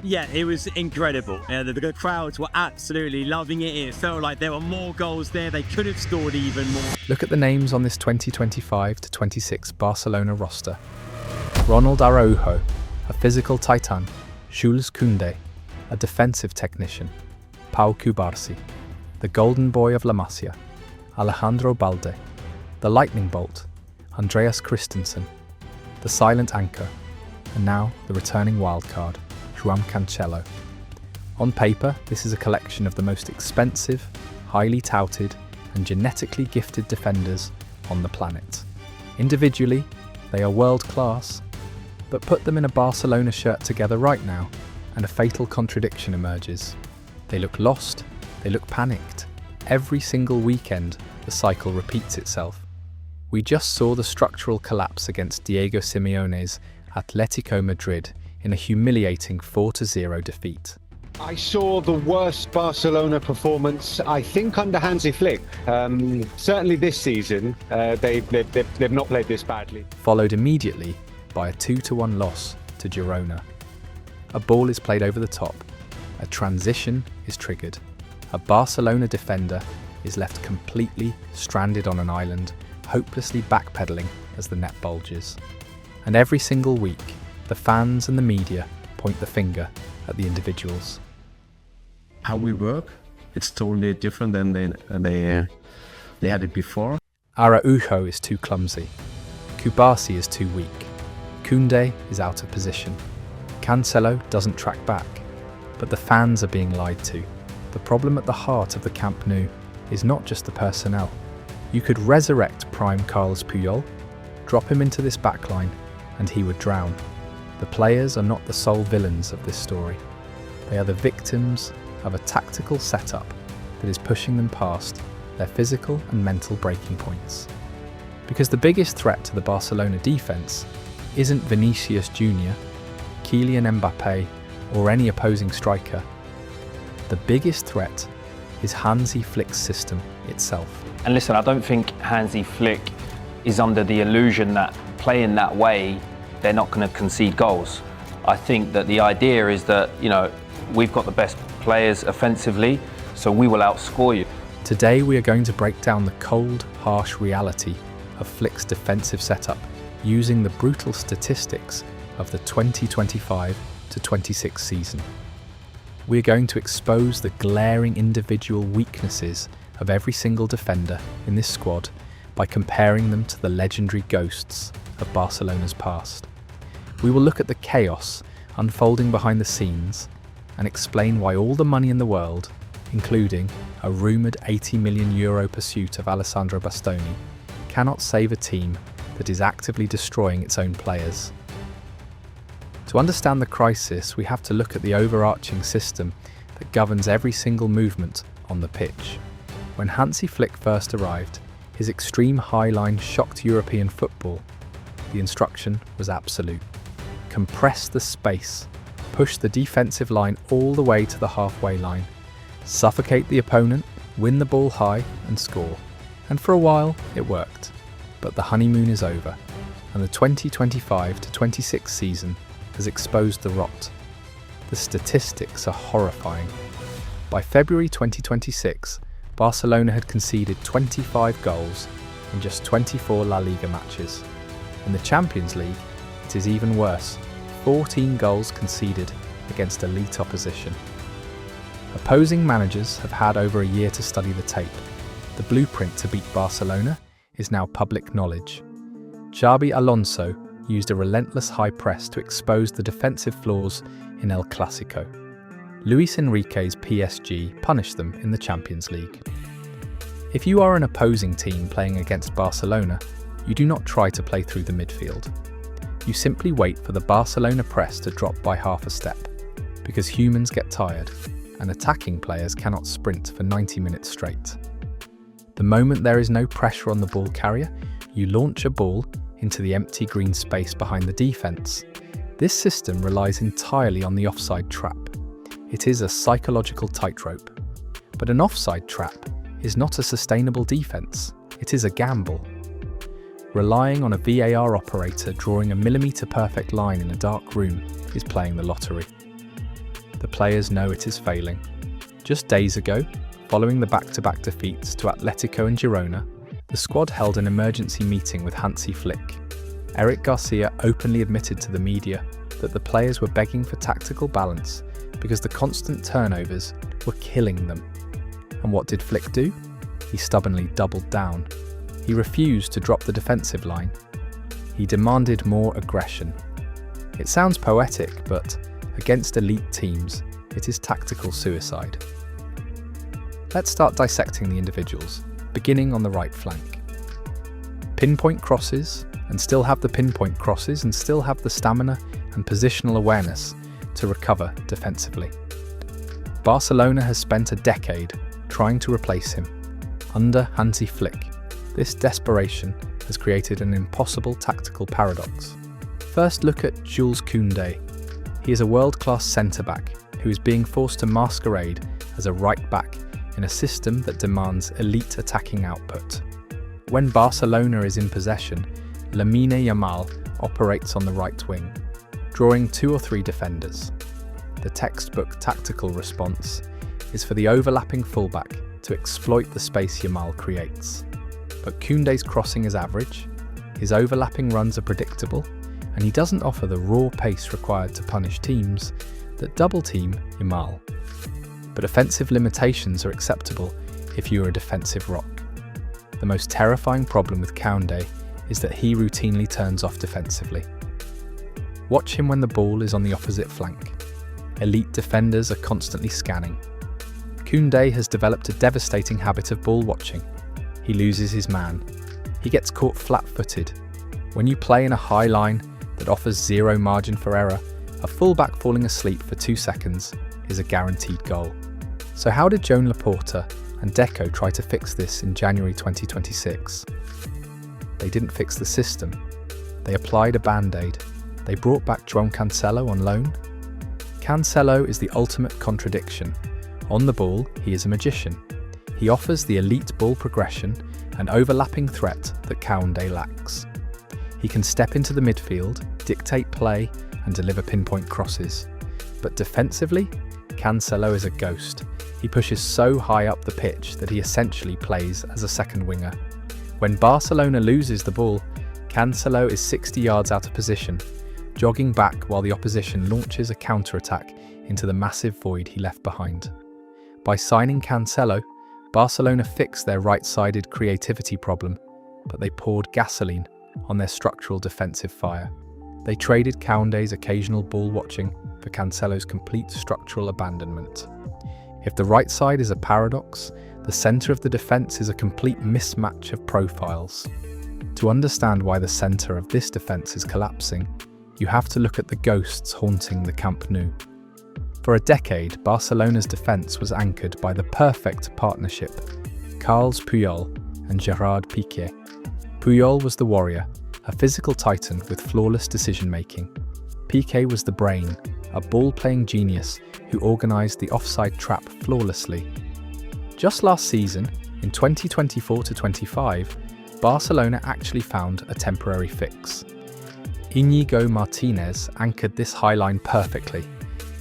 Yeah, it was incredible. The crowds were absolutely loving it. It felt like there were more goals there. They could have scored even more. Look at the names on this 2025-26 Barcelona roster. Ronald Araújo, a physical titan. Jules Koundé, a defensive technician. Pau Cubarsi, the golden boy of La Masia. Alejandro Balde, the lightning bolt. Andreas Christensen, the silent anchor. And now the returning wildcard, João Cancelo. On paper, this is a collection of the most expensive, highly touted, and genetically gifted defenders on the planet. Individually, they are world-class, but put them in a Barcelona shirt together right now, and a fatal contradiction emerges. They look lost, they look panicked. Every single weekend, the cycle repeats itself. We just saw the structural collapse against Diego Simeone's Atletico Madrid in a humiliating 4-0 defeat. I saw the worst Barcelona performance, I think, under Hansi Flick. Certainly this season, they've not played this badly. Followed immediately by a 2-1 loss to Girona. A ball is played over the top. A transition is triggered. A Barcelona defender is left completely stranded on an island, hopelessly backpedaling as the net bulges. And every single week, the fans and the media point the finger at the individuals. How we work, it's totally different than they had it before. Araújo is too clumsy. Cubarsi is too weak. Kounde is out of position. Cancelo doesn't track back. But the fans are being lied to. The problem at the heart of the Camp Nou is not just the personnel. You could resurrect prime Carles Puyol, drop him into this backline, and he would drown. The players are not the sole villains of this story. They are the victims of a tactical setup that is pushing them past their physical and mental breaking points. Because the biggest threat to the Barcelona defence isn't Vinicius Jr., Kylian Mbappe, or any opposing striker. The biggest threat is Hansi Flick's system itself. And listen, I don't think Hansi Flick is under the illusion that playing that way, they're not going to concede goals. I think that the idea is that, we've got the best players offensively, so we will outscore you. Today we are going to break down the cold, harsh reality of Flick's defensive setup using the brutal statistics of the 2025-26 season. We are going to expose the glaring individual weaknesses of every single defender in this squad by comparing them to the legendary ghosts of Barcelona's past. We will look at the chaos unfolding behind the scenes and explain why all the money in the world, including a rumoured €80 million pursuit of Alessandro Bastoni, cannot save a team that is actively destroying its own players. To understand the crisis, we have to look at the overarching system that governs every single movement on the pitch. When Hansi Flick first arrived, his extreme high line shocked European football. The instruction was absolute. Compress the space, push the defensive line all the way to the halfway line, suffocate the opponent, win the ball high and score. And for a while, it worked. But the honeymoon is over, and the 2025-26 season has exposed the rot. The statistics are horrifying. By February 2026, Barcelona had conceded 25 goals in just 24 La Liga matches. In the Champions League, it is even worse, 14 goals conceded against elite opposition. Opposing managers have had over a year to study the tape. The blueprint to beat Barcelona is now public knowledge. Xabi Alonso used a relentless high press to expose the defensive flaws in El Clásico. Luis Enrique's PSG punished them in the Champions League. If you are an opposing team playing against Barcelona, you do not try to play through the midfield. You simply wait for the Barcelona press to drop by half a step, because humans get tired, and attacking players cannot sprint for 90 minutes straight. The moment there is no pressure on the ball carrier, you launch a ball into the empty green space behind the defence. This system relies entirely on the offside trap. It is a psychological tightrope. But an offside trap is not a sustainable defence, it is a gamble. Relying on a VAR operator drawing a millimetre perfect line in a dark room is playing the lottery. the players know it is failing. Just days ago, following the back-to-back defeats to Atletico and Girona, the squad held an emergency meeting with Hansi Flick. Eric Garcia openly admitted to the media that the players were begging for tactical balance because the constant turnovers were killing them. And what did Flick do? He stubbornly doubled down. He refused to drop the defensive line. He demanded more aggression. It sounds poetic, but against elite teams, it is tactical suicide. Let's start dissecting the individuals, beginning on the right flank. Pinpoint crosses, and still have the pinpoint crosses, and still have the stamina and positional awareness to recover defensively. Barcelona has spent a decade trying to replace him. Under Hansi Flick, this desperation has created an impossible tactical paradox. First, look at Jules Koundé. He is a world-class centre-back who is being forced to masquerade as a right-back in a system that demands elite attacking output. When Barcelona is in possession, Lamine Yamal operates on the right wing, drawing 2 or 3 defenders. The textbook tactical response is for the overlapping fullback to exploit the space Yamal creates. But Koundé's crossing is average, his overlapping runs are predictable, and he doesn't offer the raw pace required to punish teams that double-team Yamal. But offensive limitations are acceptable if you are a defensive rock. The most terrifying problem with Kounde is that he routinely turns off defensively. Watch him when the ball is on the opposite flank. Elite defenders are constantly scanning. Kounde has developed a devastating habit of ball watching. He loses his man. He gets caught flat-footed. When you play in a high line that offers zero margin for error, a fullback falling asleep for 2 seconds is a guaranteed goal. So how did Joan Laporta and Deco try to fix this in January 2026? They didn't fix the system. They applied a band-aid. They brought back João Cancelo on loan. Cancelo is the ultimate contradiction. On the ball, he is a magician. He offers the elite ball progression and overlapping threat that Kounde lacks. He can step into the midfield, dictate play, and deliver pinpoint crosses. But defensively, Cancelo is a ghost. He pushes so high up the pitch that he essentially plays as a second winger. When Barcelona loses the ball, Cancelo is 60 yards out of position, jogging back while the opposition launches a counter-attack into the massive void he left behind. By signing Cancelo, Barcelona fixed their right-sided creativity problem, but they poured gasoline on their structural defensive fire. They traded Kounde's occasional ball watching for Cancelo's complete structural abandonment. If the right side is a paradox, the centre of the defence is a complete mismatch of profiles. To understand why the centre of this defence is collapsing, you have to look at the ghosts haunting the Camp Nou. For a decade, Barcelona's defence was anchored by the perfect partnership, Carles Puyol and Gerard Piqué. Puyol was the warrior, a physical titan with flawless decision-making. Piqué was the brain, a ball-playing genius who organised the offside trap flawlessly. Just last season, in 2024-25, Barcelona actually found a temporary fix. Íñigo Martínez anchored this high line perfectly.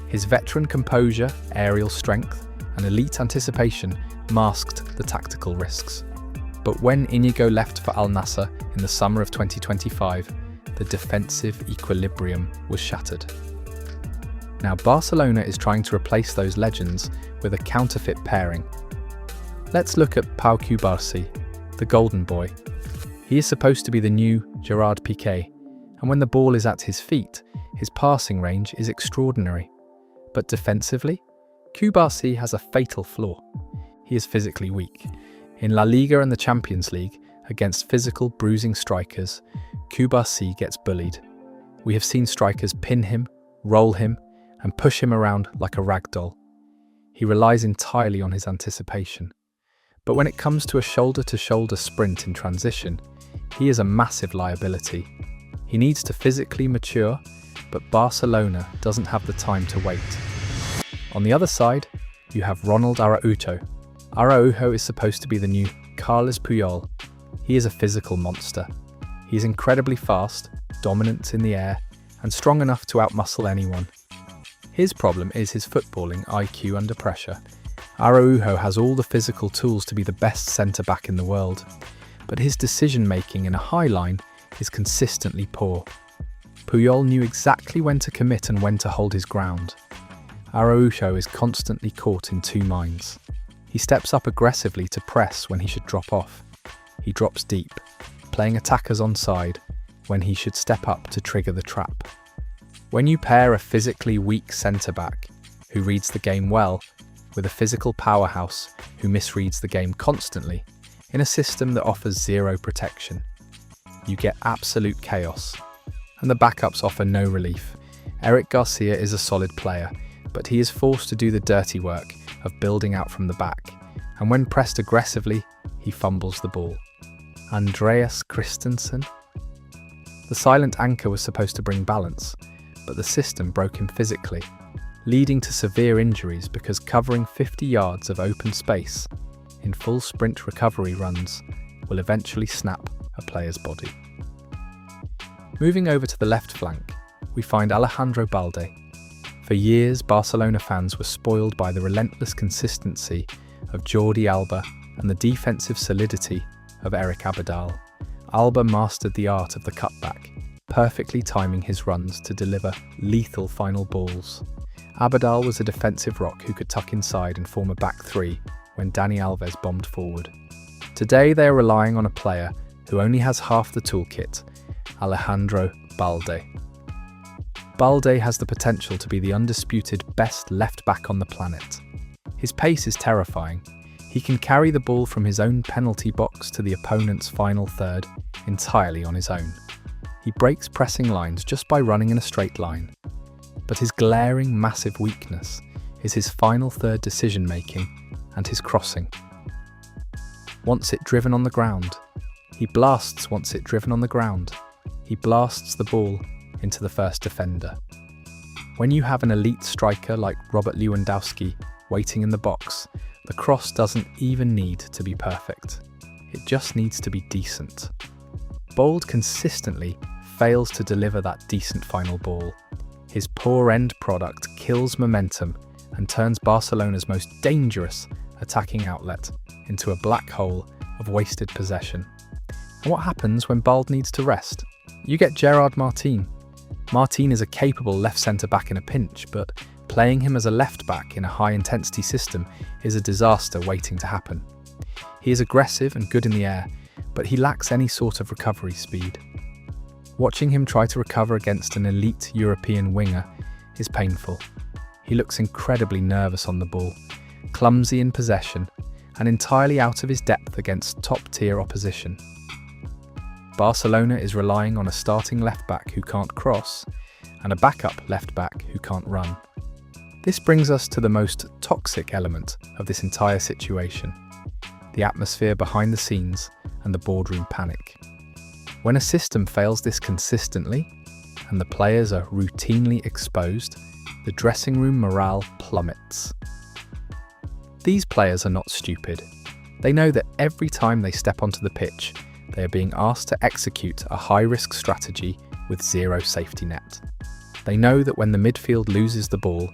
His veteran composure, aerial strength, and elite anticipation masked the tactical risks. But when Íñigo left for Al Nassr in the summer of 2025, the defensive equilibrium was shattered. Now Barcelona is trying to replace those legends with a counterfeit pairing. Let's look at Pau Cubarsi, the golden boy. He is supposed to be the new Gerard Piqué, and when the ball is at his feet, his passing range is extraordinary. But defensively, Cubarsi has a fatal flaw. He is physically weak. In La Liga and the Champions League, against physical, bruising strikers, Cubarsi gets bullied. We have seen strikers pin him, roll him, and push him around like a rag doll. He relies entirely on his anticipation. But when it comes to a shoulder-to-shoulder sprint in transition, he is a massive liability. He needs to physically mature, but Barcelona doesn't have the time to wait. On the other side, you have Ronald Araújo. Araújo is supposed to be the new Carles Puyol. He is a physical monster. He is incredibly fast, dominant in the air, and strong enough to outmuscle anyone. His problem is his footballing IQ under pressure. Araújo has all the physical tools to be the best centre-back in the world, but his decision-making in a high line is consistently poor. Puyol knew exactly when to commit and when to hold his ground. Araújo is constantly caught in two minds. He steps up aggressively to press when he should drop off. He drops deep, playing attackers onside when he should step up to trigger the trap. When you pair a physically weak centre-back who reads the game well with a physical powerhouse who misreads the game constantly in a system that offers zero protection, you get absolute chaos. And the backups offer no relief. Eric Garcia is a solid player, but he is forced to do the dirty work of building out from the back, and when pressed aggressively, he fumbles the ball. Andreas Christensen? The silent anchor was supposed to bring balance, but the system broke him physically, leading to severe injuries because covering 50 yards of open space in full sprint recovery runs will eventually snap a player's body. Moving over to the left flank, we find Alejandro Balde. For years, Barcelona fans were spoiled by the relentless consistency of Jordi Alba and the defensive solidity of Eric Abidal. Alba mastered the art of the cutback, perfectly timing his runs to deliver lethal final balls. Abidal was a defensive rock who could tuck inside and form a back three when Dani Alves bombed forward. Today they are relying on a player who only has half the toolkit, Alejandro Balde. Balde has the potential to be the undisputed best left-back on the planet. His pace is terrifying. He can carry the ball from his own penalty box to the opponent's final third entirely on his own. He breaks pressing lines just by running in a straight line. But his glaring, massive weakness is his final third decision-making and his crossing. Once it driven on the ground, he blasts once it driven on the ground. He blasts the ball into the first defender. When you have an elite striker like Robert Lewandowski waiting in the box, the cross doesn't even need to be perfect. It just needs to be decent. Bold consistently fails to deliver that decent final ball. His poor end product kills momentum and turns Barcelona's most dangerous attacking outlet into a black hole of wasted possession. And what happens when Balde needs to rest? You get Gerard Martin. Martin is a capable left centre-back in a pinch, but playing him as a left-back in a high-intensity system is a disaster waiting to happen. He is aggressive and good in the air, but he lacks any sort of recovery speed. Watching him try to recover against an elite European winger is painful. He looks incredibly nervous on the ball, clumsy in possession, and entirely out of his depth against top-tier opposition. Barcelona is relying on a starting left-back who can't cross and a backup left-back who can't run. This brings us to the most toxic element of this entire situation: the atmosphere behind the scenes and the boardroom panic. When a system fails this consistently and the players are routinely exposed, the dressing room morale plummets. These players are not stupid. They know that every time they step onto the pitch, they are being asked to execute a high-risk strategy with zero safety net. They know that when the midfield loses the ball,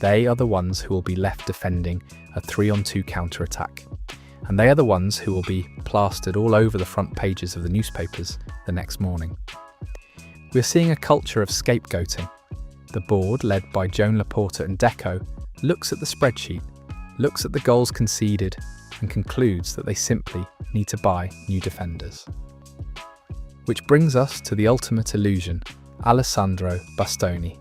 they are the ones who will be left defending a 3-on-2 counter-attack, and they are the ones who will be plastered all over the front pages of the newspapers the next morning. We are seeing a culture of scapegoating. The board, led by Joan Laporta and Deco, looks at the spreadsheet, looks at the goals conceded, and concludes that they simply need to buy new defenders. Which brings us to the ultimate illusion, Alessandro Bastoni.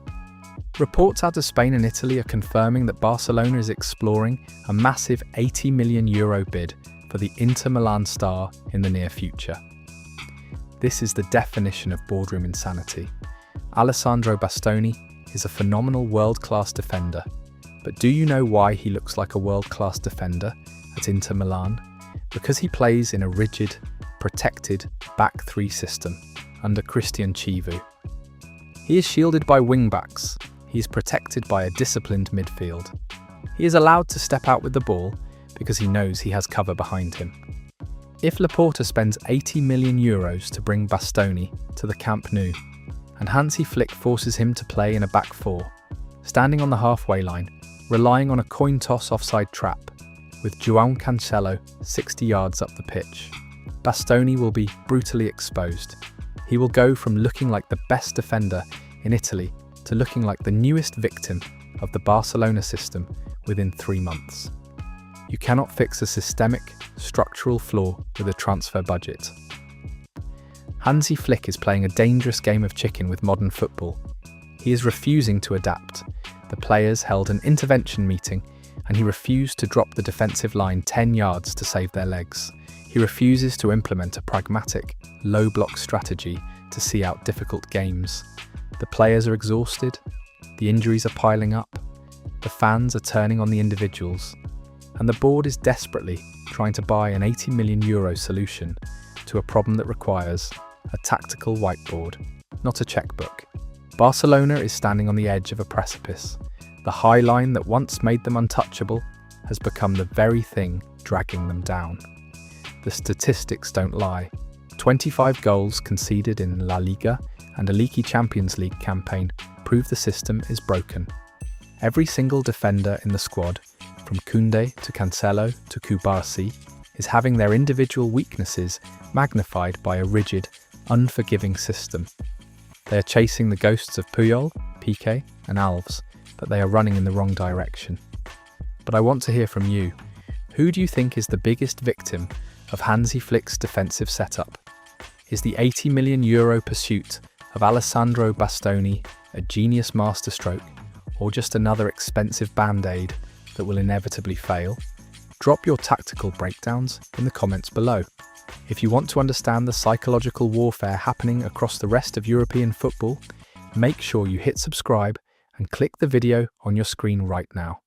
Reports out of Spain and Italy are confirming that Barcelona is exploring a massive €80 million bid for the Inter Milan star in the near future. This is the definition of boardroom insanity. Alessandro Bastoni is a phenomenal world-class defender, but do you know why he looks like a world-class defender at Inter Milan? Because he plays in a rigid, protected back three system under Christian Chivu. He is shielded by wing-backs. He is protected by a disciplined midfield. He is allowed to step out with the ball because he knows he has cover behind him. If Laporta spends €80 million to bring Bastoni to the Camp Nou, and Hansi Flick forces him to play in a back four, standing on the halfway line, relying on a coin toss offside trap, with João Cancelo 60 yards up the pitch. Bastoni will be brutally exposed. He will go from looking like the best defender in Italy to looking like the newest victim of the Barcelona system within 3 months. You cannot fix a systemic, structural flaw with a transfer budget. Hansi Flick is playing a dangerous game of chicken with modern football. He is refusing to adapt. The players held an intervention meeting and he refused to drop the defensive line 10 yards to save their legs. He refuses to implement a pragmatic, low-block strategy to see out difficult games. The players are exhausted, the injuries are piling up, the fans are turning on the individuals, and the board is desperately trying to buy an €80 million solution to a problem that requires a tactical whiteboard, not a checkbook. Barcelona is standing on the edge of a precipice. The high line that once made them untouchable has become the very thing dragging them down. The statistics don't lie. 25 goals conceded in La Liga and a leaky Champions League campaign prove the system is broken. Every single defender in the squad, from Kounde to Cancelo to cubarsi, is having their individual weaknesses magnified by a rigid, unforgiving system. They are chasing the ghosts of Puyol, Piqué and Alves, but they are running in the wrong direction. But I want to hear from you. Who do you think is the biggest victim of Hansi Flick's defensive setup? Is the €80 million pursuit of Alessandro Bastoni a genius masterstroke, or just another expensive band-aid that will inevitably fail? Drop your tactical breakdowns in the comments below. If you want to understand the psychological warfare happening across the rest of European football, make sure you hit subscribe and click the video on your screen right now.